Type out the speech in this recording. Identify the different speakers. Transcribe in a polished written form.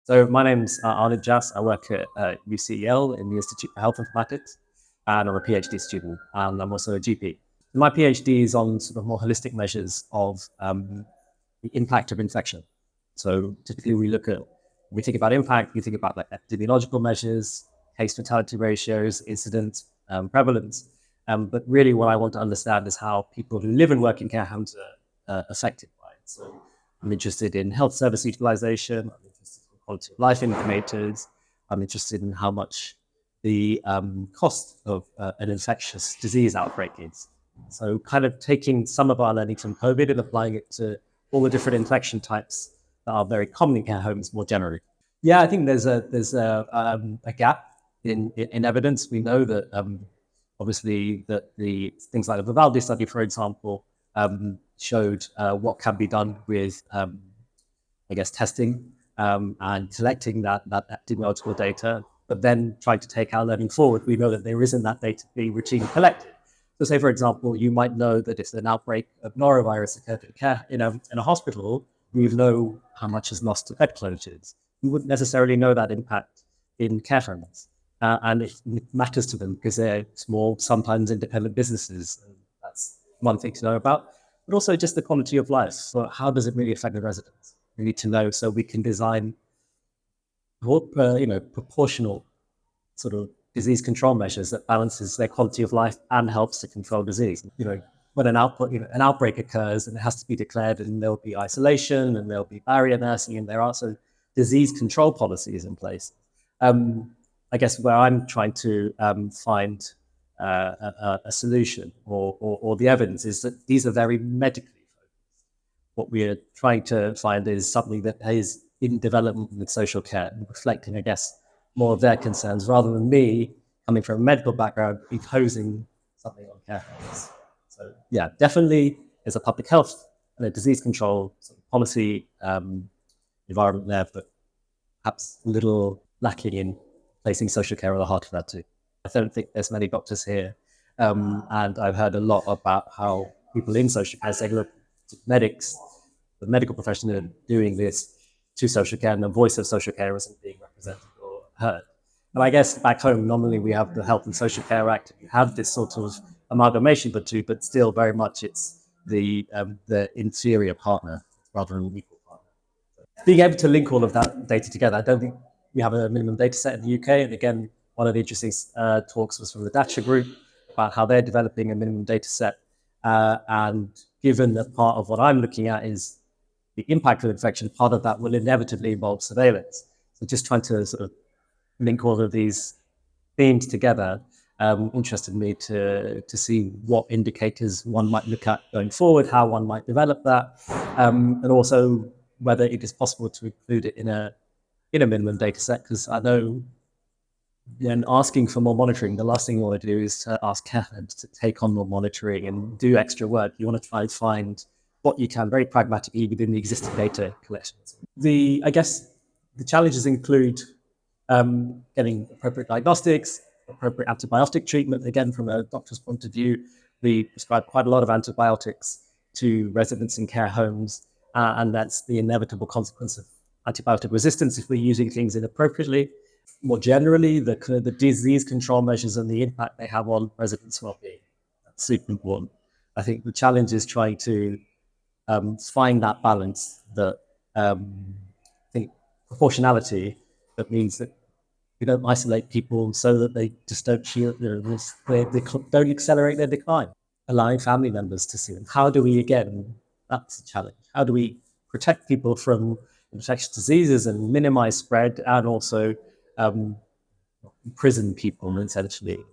Speaker 1: So my name's Arnoupe Jass. I work at UCL in the Institute for Health Informatics, and I'm a PhD student, and I'm also a GP. My PhD is on sort of more holistic measures of the impact of infection. So typically when we think about impact, we think about like epidemiological measures, case fatality ratios, incidence, prevalence. But really what I want to understand is how people who live and work in care homes are affected by it. So I'm interested in health service utilization, I'm interested in quality of life indicators, I'm interested in how much the cost of an infectious disease outbreak is. So kind of taking some of our learning from COVID and applying it to all the different infection types that are very common in care homes more generally. Yeah, I think there's a gap in evidence. We know that obviously that the things like the Vivaldi study, for example, showed what can be done with testing and collecting that epidemiological data, but then trying to take our learning forward. We know that there isn't that data being routinely collected. So say, for example, you might know that if an outbreak of norovirus occurred in a hospital, you know how much is lost to bed closures. You wouldn't necessarily know that impact in care homes. And it matters to them because they're small, sometimes independent businesses. And that's one thing to know about. But also just the quality of life. So how does it really affect the residents? We need to know so we can design proportional sort of disease control measures that balances their quality of life and helps to control disease. When an outbreak occurs and it has to be declared, and there'll be isolation and there'll be barrier nursing, and there are also disease control policies in place. I guess where I'm trying to find a solution or the evidence is that these are very medically focused. What we are trying to find is something that is in development with social care and reflecting, I guess, more of their concerns rather than me coming from a medical background imposing something on care homes. So yeah, definitely there's a public health and a disease control sort of policy environment there, but perhaps a little lacking in placing social care at the heart of that too. I don't think there's many doctors here, and I've heard a lot about how people in social care say, look, medics, the medical profession are doing this to social care, and the voice of social care isn't being represented or heard. And I guess back home, normally we have the Health and Social Care Act. You have this sort of amalgamation of the two, but still very much it's the inferior partner rather than an equal partner. Being able to link all of that data together, I don't think we have a minimum data set in the UK. And again, one of the interesting talks was from the Thatcher group about how they're developing a minimum data set. And given that part of what I'm looking at is the impact of infection, part of that will inevitably involve surveillance. So just trying to sort of link all of these themes together interested me to see what indicators one might look at going forward, how one might develop that, and also whether it is possible to include it in a minimum data set, because I know when asking for more monitoring, the last thing you want to do is to ask care homes to take on more monitoring and do extra work. You want to try and find what you can very pragmatically within the existing data collections. I guess the challenges include getting appropriate diagnostics, appropriate antibiotic treatment. Again, from a doctor's point of view, we prescribe quite a lot of antibiotics to residents in care homes, and that's the inevitable consequence of antibiotic resistance if we're using things inappropriately. More generally, the disease control measures and the impact they have on residents' well-being. That's super important. I think the challenge is trying to find that balance, that I think proportionality, that means that we don't isolate people so that they just don't they don't accelerate their decline, allowing family members to see them. How do we, again, that's the challenge. How do we protect people from infectious diseases and minimize spread and also imprison people essentially?